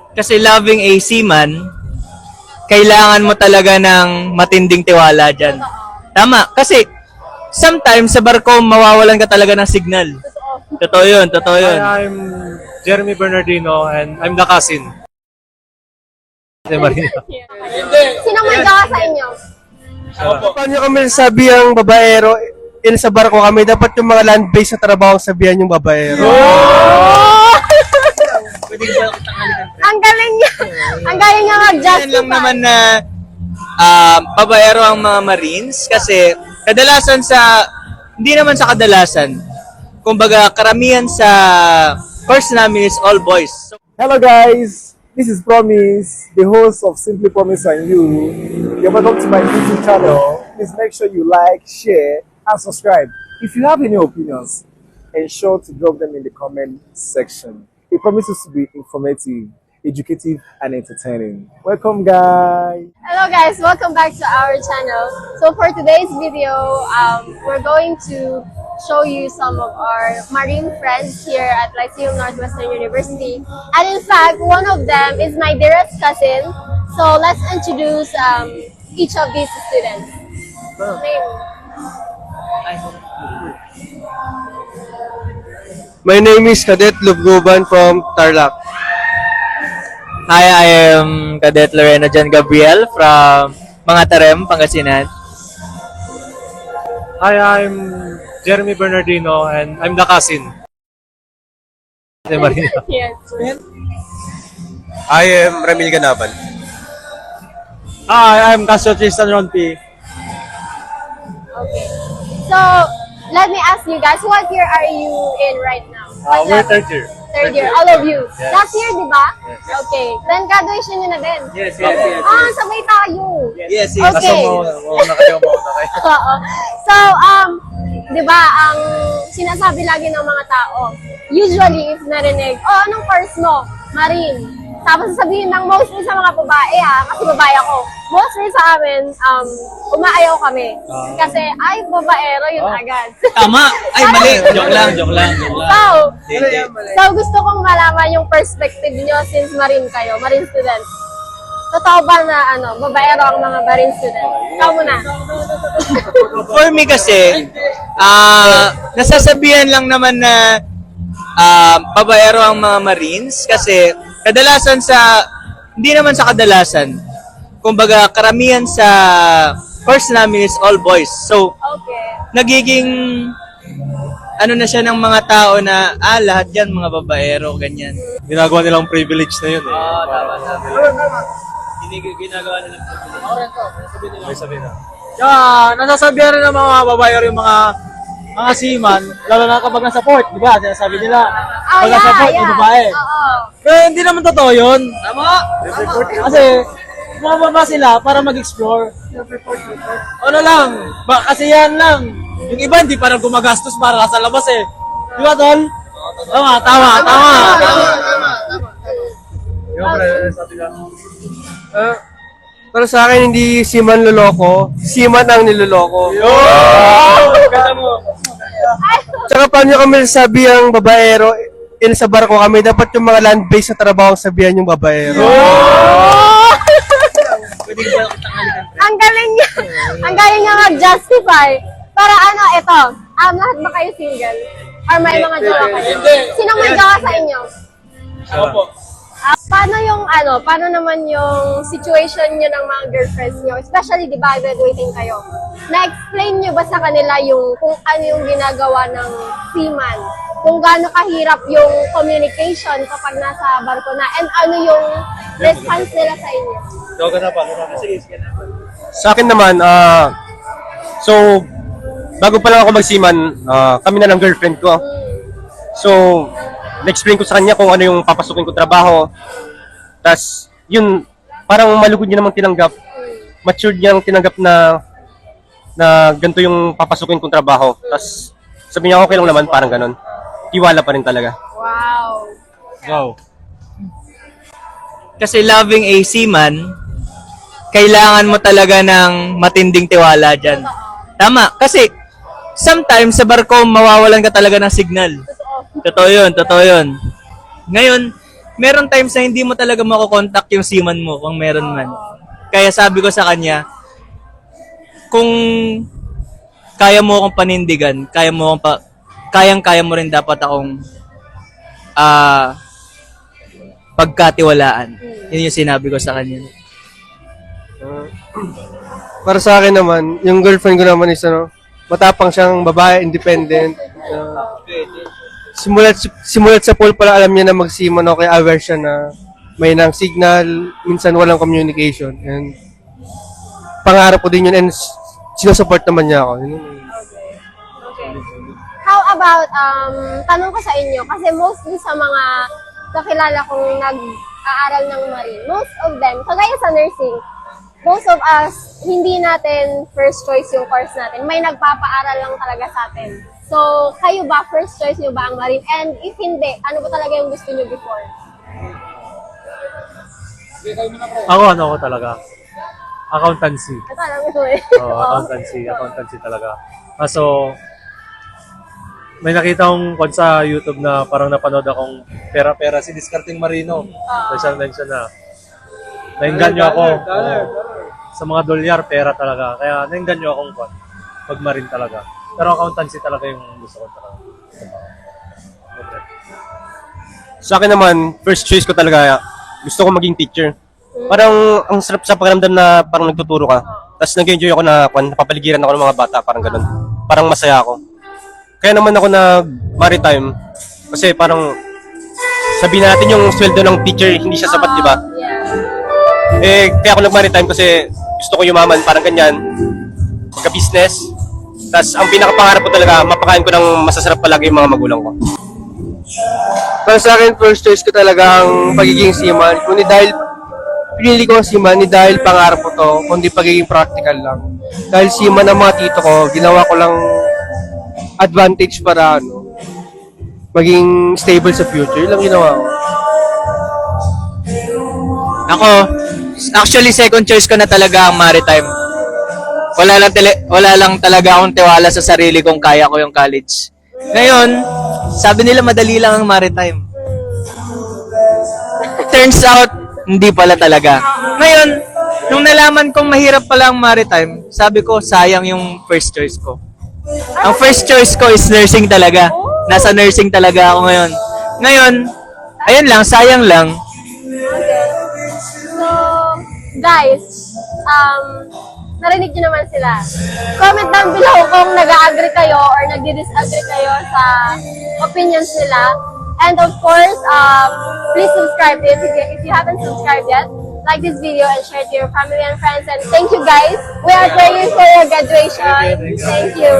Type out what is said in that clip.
Kasi loving a seaman, kailangan mo talaga ng matinding tiwala dyan. Tama. Kasi sometimes sa barko, mawawalan ka talaga ng signal. Totoo yun, totoo yun. I'm Jeremy Bernardino and I'm the cousin. Marina. Sino may gawa sa inyo? Paano kami sabi ang babaero sa barko kami, dapat yung mga land-based na trabaho ang sabihan yung babaero. Ang galing niya. Ang galing niya Yan mag-justify. lang naman na pabaero ang mga Marines kasi kadalasan hindi naman sa kadalasan, kumbaga karamihan sa course namin is all boys. Hello guys, this is Promise, the host of Simply Promise and You. You're welcome to my YouTube channel. Please make sure you like, share, and subscribe. If you have any opinions, ensure to drop them in the comment section. It promises to be informative, educative, and entertaining. Welcome guys! Hello guys, welcome back to our channel. So for today's video, we're going to show you some of our marine friends here at Lyceum Northwestern University. And in fact, one of them is my dearest cousin. So let's introduce each of these students. Name. My name is Cadet Lubguban from Tarlac. Hi, I am Cadet Lorena Jan Gabriel from Mangatarem, Pangasinan. Hi, I'm Jeremy Bernardino and I'm the cousin. Marina. Yes. I am Ramil Ganaban. Hi, I'm Casio Tristan Ronpi. Okay. So let me ask you guys, what year are you in right now? What We're level? third year. Third year, all of you. Yes. Last year, di ba? Okay. Then graduation nyo na din. Yes. Sabay tayo. Yes, Okay. Mauna kayo. Oo. So, di ba, ang sinasabi lagi ng mga tao, usually if narinig, anong course mo? Marine. Tapos sasabihin ng mostly sa mga babae kasi babae ako. Mostly sa amin, umaayaw kami. Kasi, ay, babaero yun agad. Tama. Ay, mali. Joke lang. So gusto kong malaman yung perspective niyo since marine kayo, marine student. Totoo ba na babaero ang mga marine student? Ikaw muna. For me kasi, nasasabihan lang naman na pabaero ang mga Marines kasi kadalasan hindi naman sa kadalasan, kumbaga karamihan sa course namin is all boys. So, Okay. nagiging na siya ng mga tao na, lahat yan mga babaero, ganyan. Ginagawa nilang privilege na yun eh. Tama. Ginagawa nila. May sabihin na. Nasasabihan rin ng mga babae or yung mga seaman, lalo na kapag nasa port, di ba? Sinasabi nila, pag nasa port, yung babae. Oo. Pero hindi naman totoo yun. Tama! Kasi, bumababa sila para mag-explore. Ano lang, kasi yan lang. Yung iba, hindi parang gumagastos para sa labas eh. Di ba, Tol? Tama. Pero sa akin, hindi seaman loloko, seaman ang niloloko. Tsaka paano kami sabi ang babaero sa barko kami, dapat yung mga land-based na trabaho ang sabihan yung babaero. Ang galing niya. Ang galing niya mag-justify. Para ito. Lahat ba kayo single? Or may mga jowa kayo? Sino may jowa sa inyo? Paano naman yung situation nyo ng mga girlfriends nyo? Especially, di ba, graduating kayo. Na-explain nyo ba sa kanila kung ano yung ginagawa ng seaman? Kung gaano kahirap yung communication kapag nasa barko na? And ano yung response nila sa inyo? Sa akin naman, so, bago pa lang ako mag-seaman, kami na ng girlfriend ko. So, na-explain ko sa kanya kung ano yung papasukin ko trabaho. Tapos, yun, parang malugod niya namang tinanggap. Matured niya ang tinanggap na ganito yung papasukin kong trabaho. Tapos, sabi niya, okay lang naman, parang ganon. Tiwala pa rin talaga. Wow. Kasi loving a seaman, kailangan mo talaga ng matinding tiwala dyan. Tama. Kasi, sometimes sa barko, mawawalan ka talaga ng signal. Totoo yun. Ngayon, meron times na hindi mo talaga makokontakt yung seaman mo kung meron man. Kaya sabi ko sa kanya, kung kaya mo akong panindigan, kayang-kaya mo rin dapat akong pagkatiwalaan. Yun yung sinabi ko sa kanya. Para sa akin naman, yung girlfriend ko naman is matapang siyang babae, independent. Simulat sa pool pala alam niya na magsiman ako, kaya aware siya na may nang signal, minsan walang communication. And pangarap ko din yun and sinusupport naman niya ako. Yun. How about, tanong ko sa inyo, kasi mostly sa mga kakilala kong nag-aaral ng marine, most of them, kagaya sa nursing, most of us, hindi natin first choice yung course natin. May nagpapaaral lang talaga sa atin. So, kayo ba, first choice nyo ba ang marine? And if hindi, ano ba talaga yung gusto nyo before? Ako talaga. Accountancy. Ito, alam ko eh. Accountancy talaga. Kaso, may nakita akong kwan sa YouTube na parang napanood akong pera-pera si Discarting Marino. Special mention na. Nainganyo ako. Sa mga dolyar, pera talaga. Kaya nainganyo akong kwan. Pag marine talaga. Pero accountancy talaga yung gusto ko talaga. Okay. Sa akin naman, first choice ko talaga, gusto ko maging teacher. Parang ang sarap sa pakiramdam na parang nagtuturo ka. Tapos nag-enjoy ako na napapaligiran ako ng mga bata, parang ganun. Parang masaya ako. Kaya naman ako nag-maritime. Kasi parang sabihin natin yung sweldo ng teacher, hindi siya sapat, di ba? Kaya ako nag-maritime kasi gusto ko yumaman, parang ganyan. Magka-business. Tapos ang pinakapangarap ko talaga, mapakain ko ng masasarap palagi yung mga magulang ko. Para sa akin, first choice ko talaga ang pagiging seaman. Kundi dahil pinili ko ang seaman, hindi dahil pangarap ko to, kundi pagiging practical lang. Dahil seaman ng mga tito ko, ginawa ko lang advantage para maging stable sa future. Yun lang ginawa ko. Ako, actually second choice ko na talaga ang maritime. Wala lang talaga akong tiwala sa sarili kung kaya ko yung college. Ngayon, sabi nila madali lang ang maritime. Turns out, hindi pala talaga. Ngayon, nung nalaman kong mahirap pala ang maritime, sabi ko, sayang yung first choice ko. Ang first choice ko is nursing talaga. Nasa nursing talaga ako ngayon. Ngayon, ayun lang, sayang lang. Okay. So, guys, narinig nyo naman sila. Comment down below kung nag-agree kayo or nag-disagree kayo sa opinions nila. And of course, please subscribe if you haven't subscribed yet. Like this video and share it to your family and friends. And thank you guys. We are praying for your graduation. Thank you.